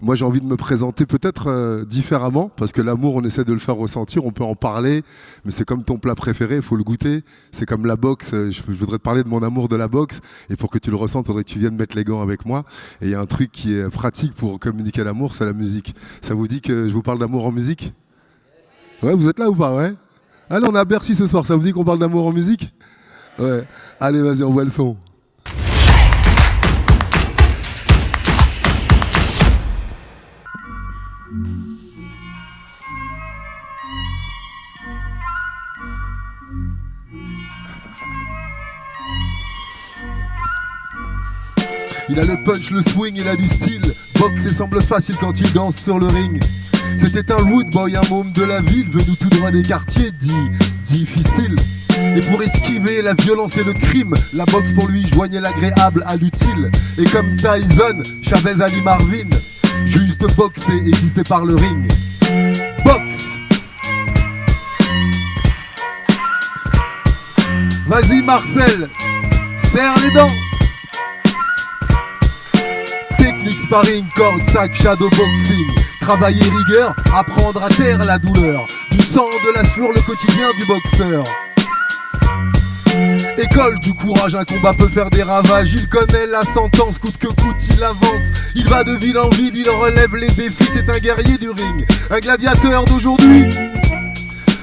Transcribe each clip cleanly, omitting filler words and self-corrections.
Moi, j'ai envie de me présenter peut-être différemment, parce que l'amour, on essaie de le faire ressentir, on peut en parler, mais c'est comme ton plat préféré, il faut le goûter. C'est comme la boxe, je voudrais te parler de mon amour de la boxe, et pour que tu le ressentes, il faudrait que tu viennes mettre les gants avec moi. Et il y a un truc qui est pratique pour communiquer l'amour, c'est la musique. Ça vous dit que je vous parle d'amour en musique? Ouais, vous êtes là ou pas? Ouais. Allez, on est à Bercy ce soir, ça vous dit qu'on parle d'amour en musique? Ouais. Allez, vas-y, on voit le son. Il a le punch, le swing, il a du style. Boxe et semble facile quand il danse sur le ring. C'était un rude boy, un môme de la ville, venu tout droit des quartiers, difficile. Et pour esquiver la violence et le crime, la boxe pour lui joignait l'agréable à l'utile. Et comme Tyson, Chavez, Ali Marvin, juste boxer, exister par le ring. Boxe. Vas-y Marcel, serre les dents. Technique, sparring, corde, sac, shadow boxing. Travailler rigueur, apprendre à taire la douleur. Du sang, de la sueur, le quotidien du boxeur. École du courage, un combat peut faire des ravages. Il connaît la sentence, coûte que coûte, il avance. Il va de ville en ville, il relève les défis. C'est un guerrier du ring, un gladiateur d'aujourd'hui.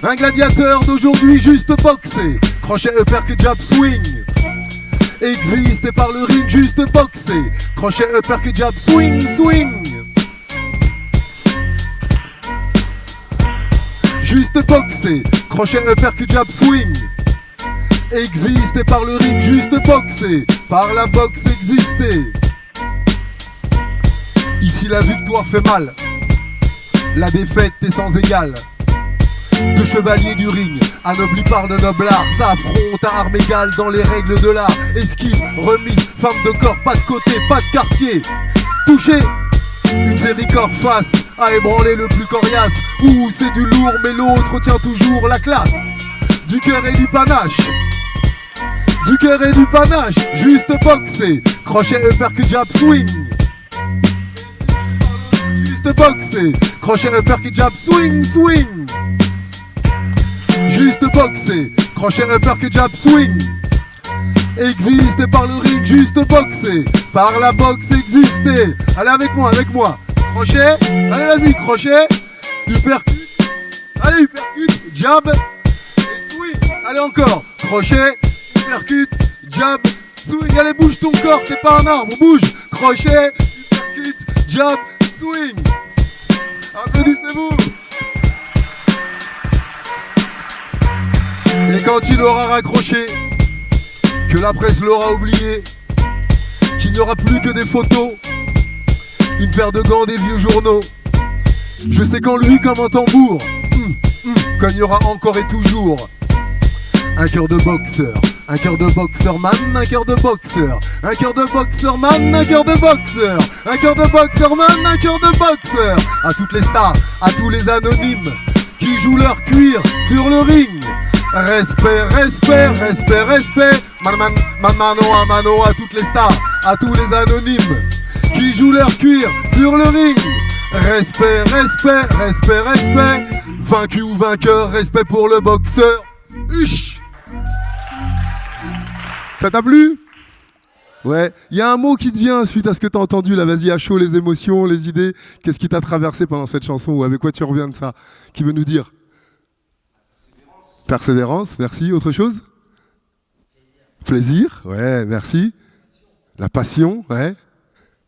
Un gladiateur d'aujourd'hui, juste boxer. Crochet, uppercut, jab, swing. Exister par le ring, juste boxer. Crochet, uppercut, jab, swing, swing. Juste boxer. Crochet, uppercut, jab, swing. Exister par le ring, juste boxer. Par la boxe, exister. Ici la victoire fait mal. La défaite est sans égal. Deux chevaliers du ring, anoblis par de noble art, s'affrontent à armes égales dans les règles de l'art. Esquive, remise, femme de corps, pas de côté, pas de quartier. Touché, une série corps face, à ébranler le plus coriace. Ouh, c'est du lourd, mais l'autre tient toujours la classe. Du cœur et du panache. Du cœur et du panache, juste boxer. Crochet, uppercut, jab, swing. Juste boxer. Crochet, uppercut, jab, swing, swing. Juste boxer, crochet, uppercut, jab, swing. Exister par le ring, juste boxer. Par la boxe, exister. Allez avec moi, avec moi. Crochet, allez vas-y, crochet. Uppercut, allez uppercut, jab et swing. Allez encore, crochet, uppercut, jab, swing. Allez bouge ton corps, t'es pas un arbre, bouge. Crochet, uppercut, jab, swing. Applaudissez-vous. Et quand il aura raccroché, que la presse l'aura oublié, qu'il n'y aura plus que des photos, une paire de gants, des vieux journaux, je sais qu'en lui comme un tambour, cognera encore et toujours. Un cœur de boxeur, un cœur de boxeur man, un cœur de boxeur, un cœur de boxeur man, un cœur de boxeur, un cœur de boxeur man, un cœur de boxeur. À toutes les stars, à tous les anonymes qui jouent leur cuir sur le ring. Respect, respect, respect, respect. Mano à mano à toutes les stars, à tous les anonymes qui jouent leur cuir sur le ring. Respect, respect, respect, respect. Vaincu ou vainqueur, respect pour le boxeur. Uch. Ça t'a plu? Ouais. Il y a un mot qui te vient suite à ce que t'as entendu là. Vas-y, à chaud les émotions, les idées. Qu'est-ce qui t'a traversé pendant cette chanson ou avec quoi tu reviens de ça? Qui veut nous dire? Persévérance, merci. Autre chose? Plaisir, ouais, merci. La passion, ouais.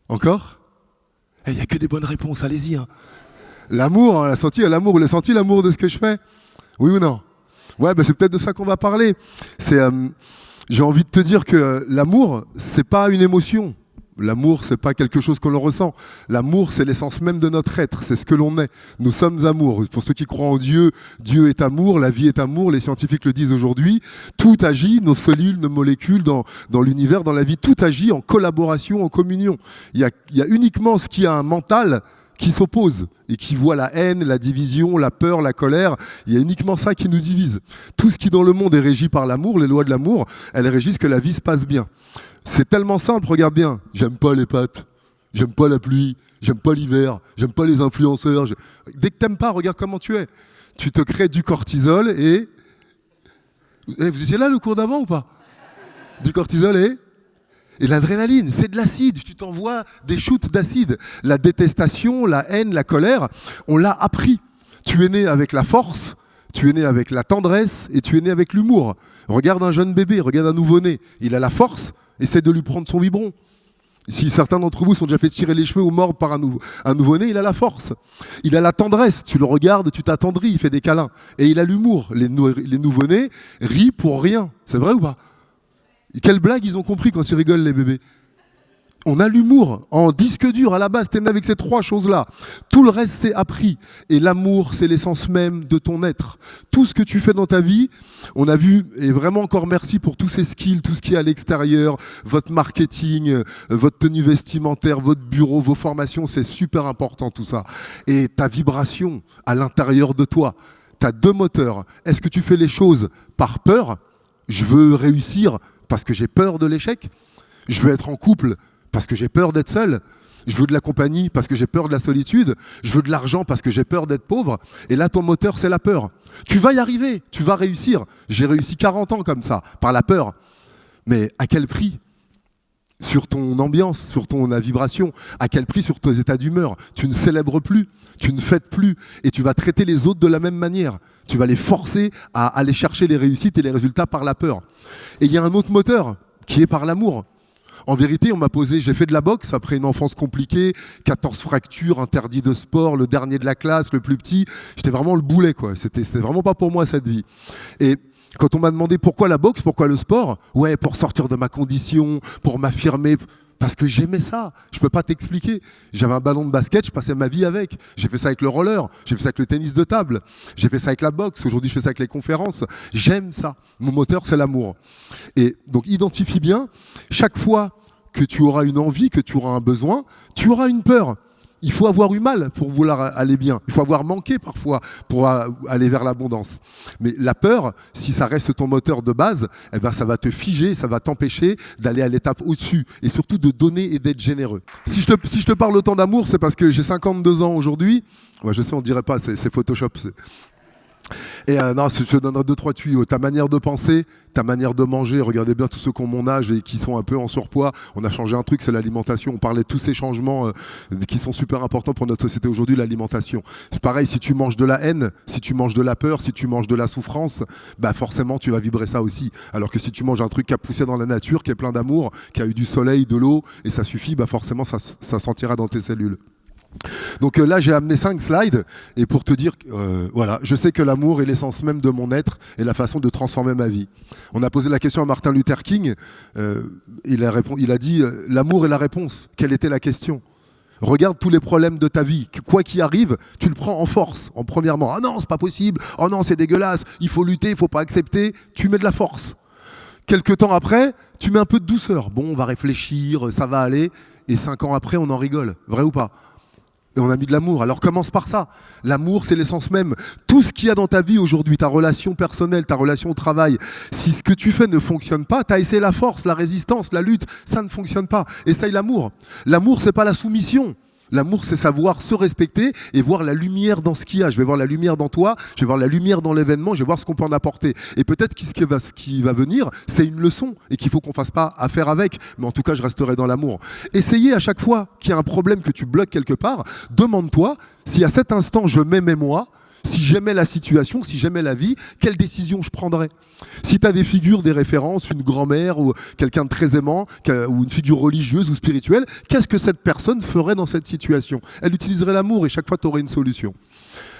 Encore? Il n'y a que des bonnes réponses, allez-y. Hein. L'amour, on l'a senti, l'amour, vous l'avez senti, l'amour de ce que je fais? Oui ou non? Ouais, c'est peut-être de ça qu'on va parler. J'ai envie de te dire que l'amour, c'est pas une émotion. L'amour, c'est pas quelque chose que l'on ressent. L'amour, c'est l'essence même de notre être. C'est ce que l'on est. Nous sommes amour. Pour ceux qui croient en Dieu, Dieu est amour, la vie est amour. Les scientifiques le disent aujourd'hui. Tout agit, nos cellules, nos molécules, dans l'univers, dans la vie, tout agit en collaboration, en communion. Il y a uniquement ce qui a un mental qui s'oppose et qui voit la haine, la division, la peur, la colère. Il y a uniquement ça qui nous divise. Tout ce qui dans le monde est régi par l'amour, les lois de l'amour, elles régissent que la vie se passe bien. C'est tellement simple, regarde bien. J'aime pas les pâtes. j'aime pas la pluie, j'aime pas l'hiver, j'aime pas les influenceurs. Dès que t'aimes pas, regarde comment tu es. Tu te crées du cortisol et... Vous étiez là le cours d'avant ou pas? Du cortisol et l'adrénaline, c'est de l'acide. Tu t'envoies des shoots d'acide. La détestation, la haine, la colère, on l'a appris. Tu es né avec la force, tu es né avec la tendresse et tu es né avec l'humour. Regarde un jeune bébé, regarde un nouveau-né. Il a la force, essaie de lui prendre son biberon. Si certains d'entre vous sont déjà fait tirer les cheveux ou mordre par un nouveau-né, il a la force. Il a la tendresse, tu le regardes, tu t'attendris, il fait des câlins. Et il a l'humour. Les nouveau-nés rient pour rien. C'est vrai ou pas? Quelle blague ils ont compris quand ils rigolent les bébés? On a l'humour en disque dur à la base, t'es né avec ces trois choses-là. Tout le reste c'est appris. Et l'amour c'est l'essence même de ton être. Tout ce que tu fais dans ta vie, on a vu, et vraiment encore merci pour tous ces skills, tout ce qui est à l'extérieur, votre marketing, votre tenue vestimentaire, votre bureau, vos formations, c'est super important tout ça. Et ta vibration à l'intérieur de toi, tu as deux moteurs. Est-ce que tu fais les choses par peur? Je veux réussir parce que j'ai peur de l'échec. Je veux être en couple parce que j'ai peur d'être seul. Je veux de la compagnie parce que j'ai peur de la solitude. Je veux de l'argent parce que j'ai peur d'être pauvre. Et là, ton moteur, c'est la peur. Tu vas y arriver, tu vas réussir. J'ai réussi 40 ans comme ça, par la peur. Mais à quel prix? Sur ton ambiance, sur ton vibration. À quel prix sur tes états d'humeur? Tu ne célèbres plus, tu ne fêtes plus. Et tu vas traiter les autres de la même manière. Tu vas les forcer à aller chercher les réussites et les résultats par la peur. Et il y a un autre moteur qui est par l'amour. En vérité, on m'a posé, j'ai fait de la boxe après une enfance compliquée, 14 fractures, interdit de sport, le dernier de la classe, le plus petit. J'étais vraiment le boulet, quoi. C'était vraiment pas pour moi cette vie. Et quand on m'a demandé pourquoi la boxe, pourquoi le sport, ouais, pour sortir de ma condition, pour m'affirmer, parce que j'aimais ça. Je peux pas t'expliquer. J'avais un ballon de basket, je passais ma vie avec. J'ai fait ça avec le roller, j'ai fait ça avec le tennis de table, j'ai fait ça avec la boxe. Aujourd'hui, je fais ça avec les conférences. J'aime ça. Mon moteur, c'est l'amour. Et donc, identifie bien. Chaque fois que tu auras une envie, que tu auras un besoin, tu auras une peur. Il faut avoir eu mal pour vouloir aller bien. Il faut avoir manqué parfois pour aller vers l'abondance. Mais la peur, si ça reste ton moteur de base, eh ben ça va te figer, ça va t'empêcher d'aller à l'étape au-dessus et surtout de donner et d'être généreux. Si je te parle autant d'amour, c'est parce que j'ai 52 ans aujourd'hui. Ouais, je sais, on ne dirait pas, c'est Photoshop. Et non, je te donne 2-3 tuyaux. Ta manière de penser, ta manière de manger. Regardez bien tous ceux qui ont mon âge et qui sont un peu en surpoids. On a changé un truc, c'est l'alimentation. On parlait de tous ces changements qui sont super importants pour notre société aujourd'hui, l'alimentation. C'est pareil, si tu manges de la haine, si tu manges de la peur, si tu manges de la souffrance, bah forcément tu vas vibrer ça aussi. Alors que si tu manges un truc qui a poussé dans la nature, qui est plein d'amour, qui a eu du soleil, de l'eau, et ça suffit, bah forcément ça sentira dans tes cellules. Donc là, j'ai amené 5 slides et pour te dire, voilà, je sais que l'amour est l'essence même de mon être et la façon de transformer ma vie. On a posé la question à Martin Luther King, il a dit l'amour est la réponse. Quelle était la question? Regarde tous les problèmes de ta vie, quoi qu'il arrive, tu le prends en force, en premièrement. Ah non, c'est pas possible, oh non, c'est dégueulasse, il faut lutter, il faut pas accepter, tu mets de la force. Quelques temps après, tu mets un peu de douceur. Bon, on va réfléchir, ça va aller, et 5 ans après, on en rigole, vrai ou pas? Et on a mis de l'amour. Alors commence par ça. L'amour, c'est l'essence même. Tout ce qu'il y a dans ta vie aujourd'hui, ta relation personnelle, ta relation au travail, si ce que tu fais ne fonctionne pas, tu as essayé la force, la résistance, la lutte, ça ne fonctionne pas. Essaye l'amour. L'amour, c'est pas la soumission. L'amour, c'est savoir se respecter et voir la lumière dans ce qu'il y a. Je vais voir la lumière dans toi, je vais voir la lumière dans l'événement, je vais voir ce qu'on peut en apporter. Et peut-être que ce qui va venir, c'est une leçon et qu'il faut qu'on ne fasse pas affaire avec. Mais en tout cas, je resterai dans l'amour. Essayez à chaque fois qu'il y a un problème que tu bloques quelque part, demande-toi si à cet instant je m'aimais moi, si j'aimais la situation, si j'aimais la vie, quelle décision je prendrais? Si tu as des figures, des références, une grand-mère ou quelqu'un de très aimant, ou une figure religieuse ou spirituelle, qu'est-ce que cette personne ferait dans cette situation? Elle utiliserait l'amour et chaque fois tu aurais une solution.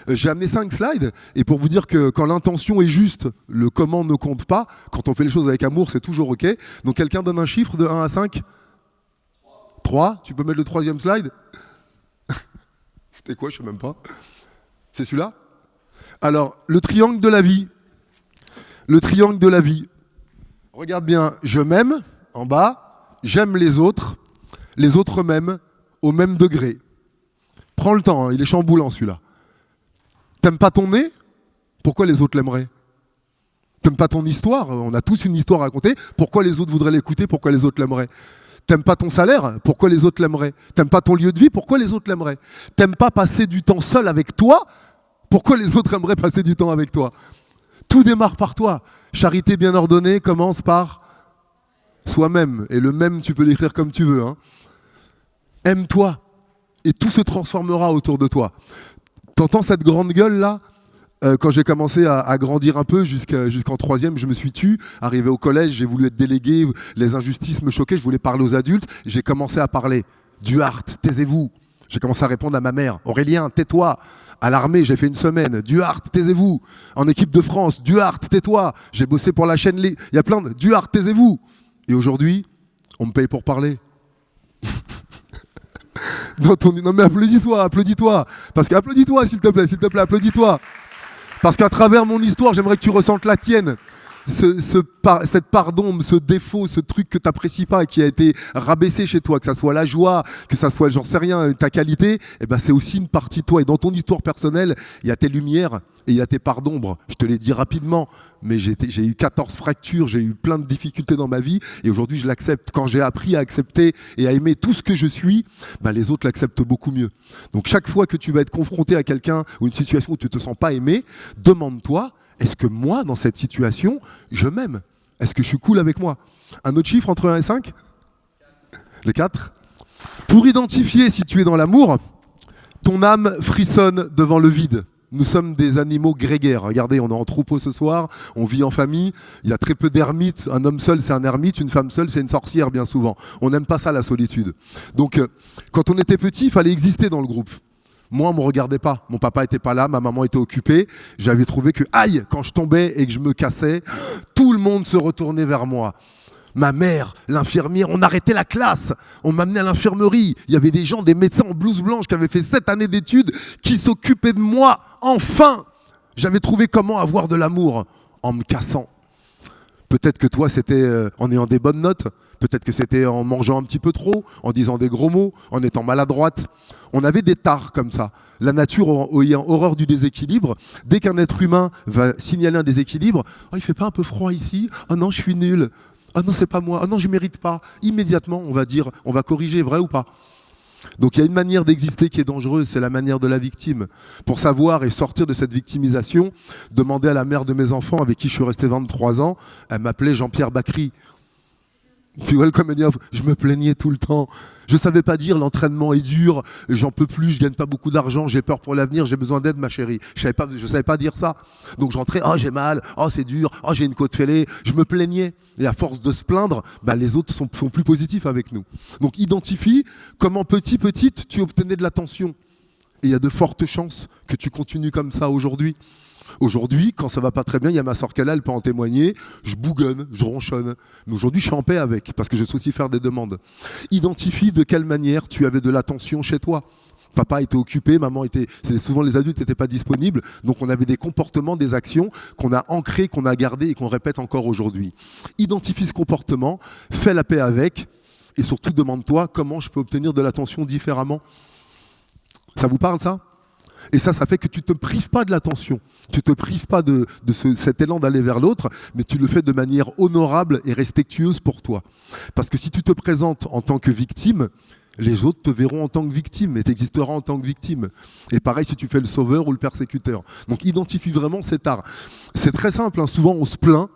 J'ai amené 5 slides et pour vous dire que quand l'intention est juste, le comment ne compte pas. Quand on fait les choses avec amour, c'est toujours OK. Donc quelqu'un donne un chiffre de 1 à 5? 3. Tu peux mettre le 3e slide? C'était quoi? Je ne sais même pas. C'est celui-là? Alors, le triangle de la vie. Le triangle de la vie. Regarde bien, je m'aime, en bas, j'aime les autres m'aiment au même degré. Prends le temps, hein, il est chamboulant celui-là. T'aimes pas ton nez? Pourquoi les autres l'aimeraient? T'aimes pas ton histoire? On a tous une histoire à raconter. Pourquoi les autres voudraient l'écouter? Pourquoi les autres l'aimeraient? T'aimes pas ton salaire? Pourquoi les autres l'aimeraient? T'aimes pas ton lieu de vie? Pourquoi les autres l'aimeraient? T'aimes pas passer du temps seul avec toi? Pourquoi les autres aimeraient passer du temps avec toi? Tout démarre par toi. Charité bien ordonnée commence par soi-même. Et le même, tu peux l'écrire comme tu veux. Hein. Aime-toi. Et tout se transformera autour de toi. T'entends cette grande gueule là? Quand j'ai commencé à grandir un peu jusqu'en troisième, je me suis tu. Arrivé au collège, j'ai voulu être délégué. Les injustices me choquaient. Je voulais parler aux adultes. J'ai commencé à parler. Duhart, taisez-vous. J'ai commencé à répondre à ma mère. Aurélien, tais-toi. À l'armée, j'ai fait une semaine. Duhart, taisez-vous. En équipe de France, Duhart, tais-toi. J'ai bossé pour la chaîne. Il y a plein de Duhart, taisez-vous. Et aujourd'hui, on me paye pour parler. Non mais applaudis-toi. Parce que applaudis-toi, s'il te plaît, applaudis-toi. Parce qu'à travers mon histoire, j'aimerais que tu ressentes la tienne. Cette part d'ombre, ce défaut, ce truc que tu n'apprécies pas et qui a été rabaissé chez toi, que ça soit la joie, que ça soit, j'en sais rien, ta qualité, eh ben c'est aussi une partie de toi. Et dans ton histoire personnelle, il y a tes lumières et il y a tes parts d'ombre. Je te l'ai dit rapidement, mais j'ai eu 14 fractures, j'ai eu plein de difficultés dans ma vie et aujourd'hui je l'accepte. Quand j'ai appris à accepter et à aimer tout ce que je suis, ben les autres l'acceptent beaucoup mieux. Donc chaque fois que tu vas être confronté à quelqu'un ou une situation où tu ne te sens pas aimé, demande-toi, est-ce que moi, dans cette situation, je m'aime? Est-ce que je suis cool avec moi? Un autre chiffre entre 1 et 5? Le 4. Pour identifier si tu es dans l'amour, ton âme frissonne devant le vide. Nous sommes des animaux grégaires. Regardez, on est en troupeau ce soir, on vit en famille, il y a très peu d'ermites. Un homme seul, c'est un ermite, une femme seule, c'est une sorcière bien souvent. On n'aime pas ça, la solitude. Donc, quand on était petit, il fallait exister dans le groupe. Moi, on ne me regardait pas. Mon papa n'était pas là, ma maman était occupée. J'avais trouvé que, aïe, quand je tombais et que je me cassais, tout le monde se retournait vers moi. Ma mère, l'infirmière, on arrêtait la classe. On m'amenait à l'infirmerie. Il y avait des gens, des médecins en blouse blanche qui avaient fait 7 années d'études qui s'occupaient de moi. Enfin, j'avais trouvé comment avoir de l'amour en me cassant. Peut-être que toi, c'était en ayant des bonnes notes. Peut-être que c'était en mangeant un petit peu trop, en disant des gros mots, en étant maladroite. On avait des tares comme ça. La nature ayant horreur du déséquilibre, dès qu'un être humain va signaler un déséquilibre, « Oh, il fait pas un peu froid ici? Oh non, je suis nul. Oh non, c'est pas moi. Oh non, je mérite pas. » Immédiatement, on va dire, on va corriger, vrai ou pas? Donc il y a une manière d'exister qui est dangereuse, c'est la manière de la victime. Pour savoir et sortir de cette victimisation, demandez à la mère de mes enfants, avec qui je suis resté 23 ans, elle m'appelait Jean-Pierre Bacry. Tu vois le comédien, je me plaignais tout le temps. Je ne savais pas dire l'entraînement est dur, j'en peux plus, je gagne pas beaucoup d'argent, j'ai peur pour l'avenir, j'ai besoin d'aide ma chérie. Je ne savais pas dire ça. Donc je rentrais, oh j'ai mal, oh c'est dur, oh j'ai une côte fêlée. Je me plaignais. Et à force de se plaindre, bah, les autres sont plus positifs avec nous. Donc identifie comment petite tu obtenais de l'attention. Et il y a de fortes chances que tu continues comme ça aujourd'hui. Aujourd'hui, quand ça va pas très bien, il y a ma soeur Kala, elle peut en témoigner, je bougonne, je ronchonne. Mais aujourd'hui, je suis en paix avec, parce que je sais aussi faire des demandes. Identifie de quelle manière tu avais de l'attention chez toi. Papa était occupé, maman était... Souvent, les adultes n'étaient pas disponibles, donc on avait des comportements, des actions qu'on a ancrés, qu'on a gardés et qu'on répète encore aujourd'hui. Identifie ce comportement, fais la paix avec, et surtout demande-toi comment je peux obtenir de l'attention différemment. Ça vous parle, ça ? Et ça fait que tu ne te prives pas de l'attention. Tu ne te prives pas de cet élan d'aller vers l'autre, mais tu le fais de manière honorable et respectueuse pour toi. Parce que si tu te présentes en tant que victime, les autres te verront en tant que victime et tu existeras en tant que victime. Et pareil si tu fais le sauveur ou le persécuteur. Donc identifie vraiment cet art. C'est très simple, hein. Souvent on se plaint,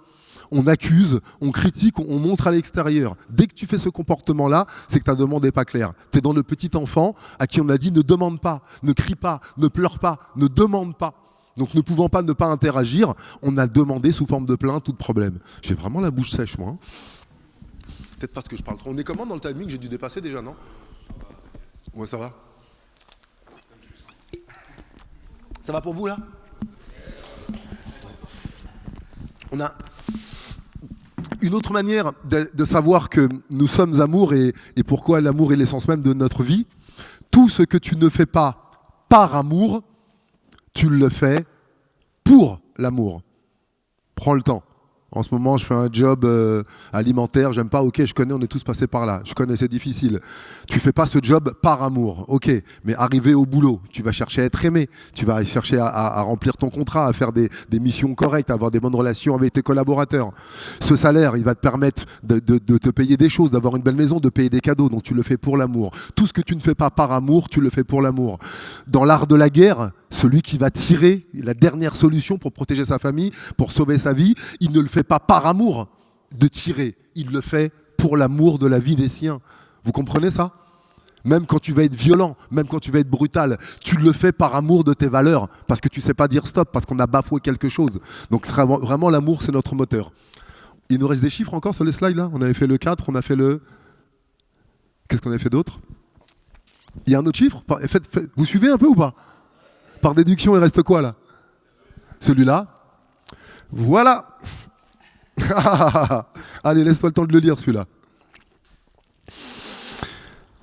on accuse, on critique, on montre à l'extérieur. Dès que tu fais ce comportement-là, c'est que ta demande n'est pas claire. Tu es dans le petit enfant à qui on a dit ne demande pas, ne crie pas, ne pleure pas, ne demande pas. Donc ne pouvant pas ne pas interagir, on a demandé sous forme de plainte ou de problème. J'ai vraiment la bouche sèche, moi. Hein. Peut-être parce que je parle trop. On est comment dans le timing? J'ai dû dépasser déjà, non? Ouais, ça va? Ça va pour vous, là? On a... Une autre manière de savoir que nous sommes amour et pourquoi l'amour est l'essence même de notre vie, tout ce que tu ne fais pas par amour, tu le fais pour l'amour. Prends le temps. En ce moment, je fais un job alimentaire, j'aime pas, ok, je connais, on est tous passés par là. Je connais, c'est difficile. Tu fais pas ce job par amour, ok, mais arrivé au boulot, tu vas chercher à être aimé, tu vas chercher à remplir ton contrat, à faire des missions correctes, à avoir des bonnes relations avec tes collaborateurs. Ce salaire, il va te permettre de te payer des choses, d'avoir une belle maison, de payer des cadeaux, donc tu le fais pour l'amour. Tout ce que tu ne fais pas par amour, tu le fais pour l'amour. Dans l'art de la guerre, celui qui va tirer la dernière solution pour protéger sa famille, pour sauver sa vie, il ne le fait pas par amour de tirer, il le fait pour l'amour de la vie des siens. Vous comprenez ça ? Même quand tu vas être violent, même quand tu vas être brutal, tu le fais par amour de tes valeurs, parce que tu ne sais pas dire stop, parce qu'on a bafoué quelque chose. Donc vraiment l'amour, c'est notre moteur. Il nous reste des chiffres encore sur les slides là ? On avait fait le 4, on a fait le... Qu'est-ce qu'on avait fait d'autre ? Il y a un autre chiffre ? Vous suivez un peu ou pas ? Par déduction, il reste quoi là ? Celui-là ? Voilà. Allez, laisse-toi le temps de le lire celui-là.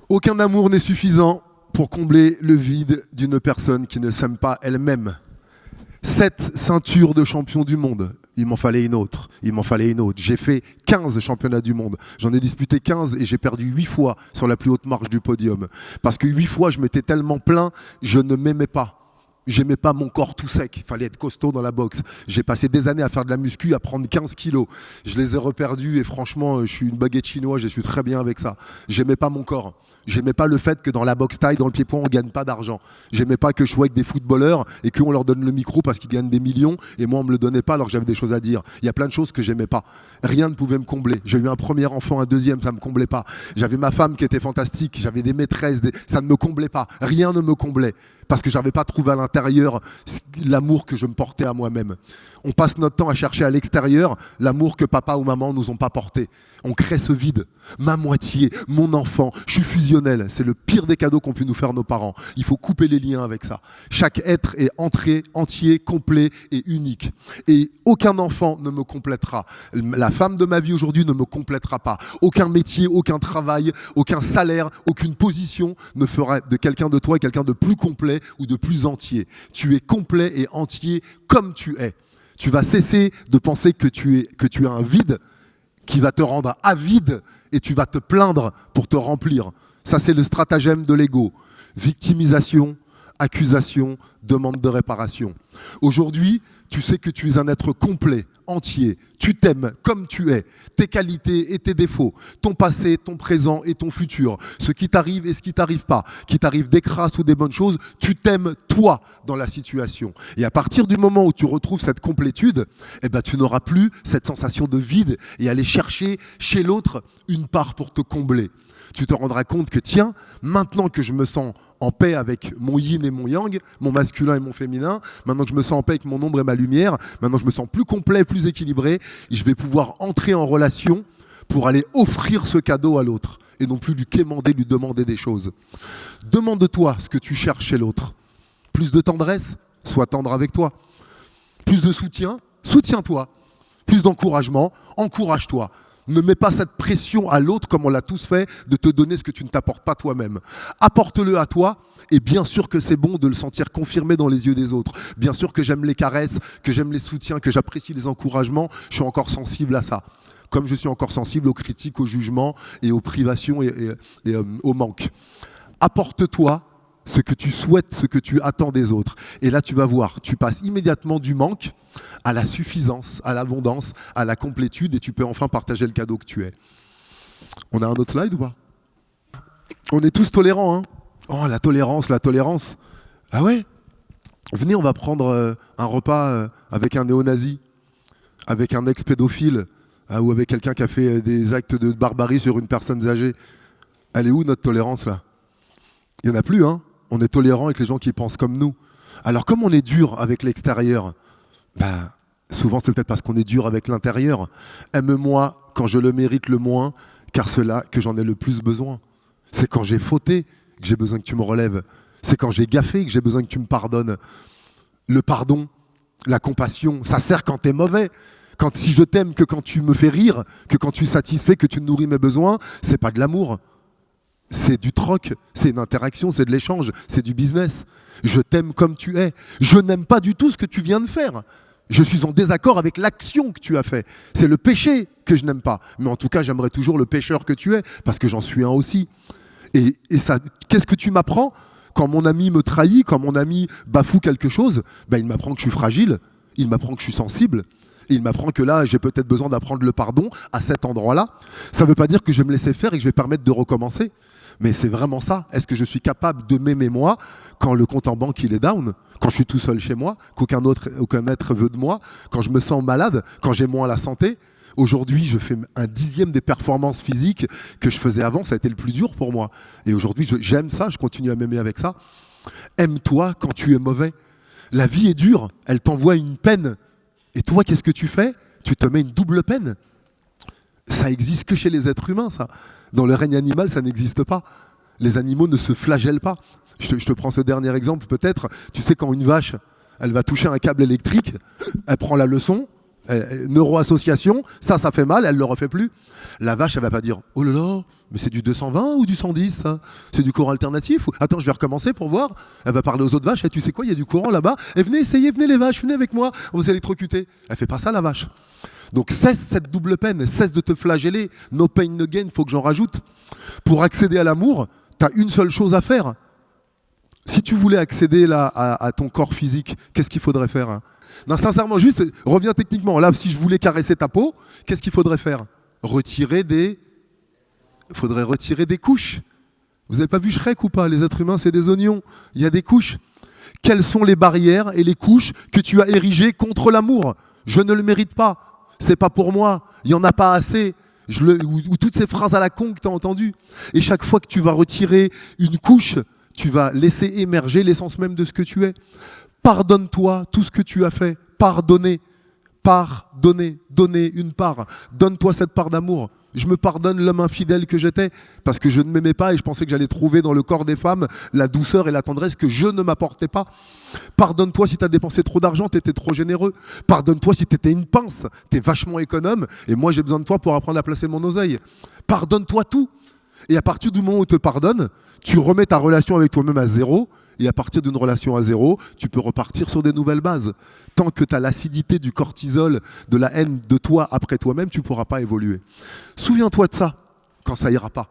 Aucun amour n'est suffisant pour combler le vide d'une personne qui ne s'aime pas elle-même. 7 ceintures de champion du monde. Il m'en fallait une autre. J'ai fait 15 championnats du monde. J'en ai disputé 15 et j'ai perdu 8 fois sur la plus haute marche du podium. Parce que 8 fois, je m'étais tellement plaint, je ne m'aimais pas. J'aimais pas mon corps tout sec, il fallait être costaud dans la boxe. J'ai passé des années à faire de la muscu, à prendre 15 kilos. Je les ai reperdus et franchement, je suis une baguette chinoise, je suis très bien avec ça. J'aimais pas mon corps. J'aimais pas le fait que dans la boxe taille, dans le pied-point, on gagne pas d'argent. J'aimais pas que je sois avec des footballeurs et qu'on leur donne le micro parce qu'ils gagnent des millions et moi on me le donnait pas alors que j'avais des choses à dire. Il y a plein de choses que j'aimais pas. Rien ne pouvait me combler. J'ai eu un premier enfant, un deuxième, ça me comblait pas. J'avais ma femme qui était fantastique, j'avais des maîtresses, ça ne me comblait pas. Rien ne me comblait. Parce que je n'avais pas trouvé à l'intérieur l'amour que je me portais à moi-même. On passe notre temps à chercher à l'extérieur l'amour que papa ou maman nous ont pas porté. On crée ce vide. Ma moitié, mon enfant, je suis fusionnel. C'est le pire des cadeaux qu'ont pu nous faire nos parents. Il faut couper les liens avec ça. Chaque être est entier, complet et unique. Et aucun enfant ne me complétera. La femme de ma vie aujourd'hui ne me complétera pas. Aucun métier, aucun travail, aucun salaire, aucune position ne fera de quelqu'un de toi quelqu'un de plus complet ou de plus entier. Tu es complet et entier comme tu es. Tu vas cesser de penser que tu as un vide qui va te rendre avide et tu vas te plaindre pour te remplir. Ça, c'est le stratagème de l'ego. Victimisation, accusation, demande de réparation. Aujourd'hui, tu sais que tu es un être complet, entier. Tu t'aimes comme tu es, tes qualités et tes défauts, ton passé, ton présent et ton futur, ce qui t'arrive et ce qui t'arrive pas, qui t'arrive des crasses ou des bonnes choses, tu t'aimes toi dans la situation. Et à partir du moment où tu retrouves cette complétude, eh ben, tu n'auras plus cette sensation de vide et aller chercher chez l'autre une part pour te combler. Tu te rendras compte que tiens, maintenant que je me sens en paix avec mon yin et mon yang, mon masculin et mon féminin, maintenant que je me sens en paix avec mon ombre et ma lumière, maintenant que je me sens plus complet, plus équilibré, je vais pouvoir entrer en relation pour aller offrir ce cadeau à l'autre et non plus lui quémander, lui demander des choses. Demande-toi ce que tu cherches chez l'autre. Plus de tendresse, sois tendre avec toi. Plus de soutien, soutiens-toi. Plus d'encouragement, encourage-toi. Ne mets pas cette pression à l'autre, comme on l'a tous fait, de te donner ce que tu ne t'apportes pas toi-même. Apporte-le à toi, et bien sûr que c'est bon de le sentir confirmé dans les yeux des autres. Bien sûr que j'aime les caresses, que j'aime les soutiens, que j'apprécie les encouragements, je suis encore sensible à ça. Comme je suis encore sensible aux critiques, aux jugements, et aux privations et au manque. Apporte-toi ce que tu souhaites, ce que tu attends des autres. Et là, tu vas voir, tu passes immédiatement du manque à la suffisance, à l'abondance, à la complétude, et tu peux enfin partager le cadeau que tu es. On a un autre slide ou pas ? On est tous tolérants, hein ? Oh, la tolérance. Ah ouais ? Venez, on va prendre un repas avec un néo-nazi, avec un ex-pédophile, ou avec quelqu'un qui a fait des actes de barbarie sur une personne âgée. Elle est où notre tolérance là ? Il n'y en a plus, hein ? On est tolérant avec les gens qui pensent comme nous. Alors comme on est dur avec l'extérieur, souvent c'est peut-être parce qu'on est dur avec l'intérieur. Aime-moi quand je le mérite le moins, car c'est là que j'en ai le plus besoin. C'est quand j'ai fauté que j'ai besoin que tu me relèves. C'est quand j'ai gaffé que j'ai besoin que tu me pardonnes. Le pardon, la compassion, ça sert quand t'es mauvais. Si je t'aime que quand tu me fais rire, que quand tu satisfais, que tu nourris mes besoins, c'est pas de l'amour. C'est du troc, c'est une interaction, c'est de l'échange, c'est du business. Je t'aime comme tu es. Je n'aime pas du tout ce que tu viens de faire. Je suis en désaccord avec l'action que tu as fait. C'est le péché que je n'aime pas. Mais en tout cas, j'aimerais toujours le pécheur que tu es, parce que j'en suis un aussi. Et ça, qu'est-ce que tu m'apprends? Quand mon ami me trahit, quand mon ami bafoue quelque chose, il m'apprend que je suis fragile, il m'apprend que je suis sensible, et il m'apprend que là, j'ai peut-être besoin d'apprendre le pardon à cet endroit-là. Ça ne veut pas dire que je vais me laisser faire et que je vais permettre de recommencer. Mais c'est vraiment ça. Est-ce que je suis capable de m'aimer moi quand le compte en banque il est down, quand je suis tout seul chez moi, aucun être veut de moi, quand je me sens malade, quand j'ai moins la santé? Aujourd'hui, je fais un dixième des performances physiques que je faisais avant. Ça a été le plus dur pour moi. Et aujourd'hui, j'aime ça, je continue à m'aimer avec ça. Aime-toi quand tu es mauvais. La vie est dure, elle t'envoie une peine. Et toi, qu'est-ce que tu fais? Tu te mets une double peine. Ça existe que chez les êtres humains, ça. Dans le règne animal, ça n'existe pas. Les animaux ne se flagellent pas. Je te prends ce dernier exemple, peut-être. Tu sais, quand une vache, elle va toucher un câble électrique, elle prend la leçon, neuroassociation, ça fait mal, elle ne le refait plus. La vache, elle va pas dire « Oh là là, mais c'est du 220 ou du 110, ça? C'est du courant alternatif? Attends, je vais recommencer pour voir. » Elle va parler aux autres vaches. « Tu sais quoi, il y a du courant là-bas. Et venez essayer, venez les vaches, venez avec moi. On va vous électrocuter. » Elle fait pas ça, la vache. Donc cesse cette double peine, cesse de te flageller. No pain, no gain, il faut que j'en rajoute. Pour accéder à l'amour, tu as une seule chose à faire. Si tu voulais accéder là, à ton corps physique, qu'est-ce qu'il faudrait faire, hein? Non, sincèrement, juste, reviens techniquement. Là, si je voulais caresser ta peau, qu'est-ce qu'il faudrait faire? Il faudrait retirer des couches. Vous n'avez pas vu Shrek ou pas? Les êtres humains, c'est des oignons. Il y a des couches. Quelles sont les barrières et les couches que tu as érigées contre l'amour? Je ne le mérite pas. C'est pas pour moi. Il n'y en a pas assez. Ou toutes ces phrases à la con que tu as entendues. Et chaque fois que tu vas retirer une couche, tu vas laisser émerger l'essence même de ce que tu es. Pardonne-toi tout ce que tu as fait. Pardonner. Donner une part. Donne-toi cette part d'amour. Je me pardonne l'homme infidèle que j'étais parce que je ne m'aimais pas et je pensais que j'allais trouver dans le corps des femmes la douceur et la tendresse que je ne m'apportais pas. Pardonne-toi si tu as dépensé trop d'argent, tu étais trop généreux. Pardonne-toi si tu étais une pince, tu es vachement économe et moi j'ai besoin de toi pour apprendre à placer mon oseille. Pardonne-toi tout. Et à partir du moment où tu te pardonnes, tu remets ta relation avec toi-même à zéro. Et à partir d'une relation à zéro, tu peux repartir sur des nouvelles bases. Tant que tu as l'acidité du cortisol, de la haine de toi après toi-même, tu ne pourras pas évoluer. Souviens-toi de ça quand ça ira pas.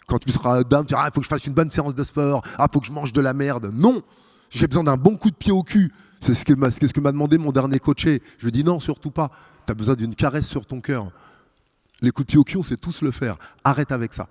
Quand tu seras down, tu diras « il faut que je fasse une bonne séance de sport, il faut que je mange de la merde ». Non, j'ai besoin d'un bon coup de pied au cul. C'est ce que m'a demandé mon dernier coaché. Je lui ai dit non, surtout pas. Tu as besoin d'une caresse sur ton cœur. Les coups de pied au cul, on sait tous le faire. Arrête avec ça.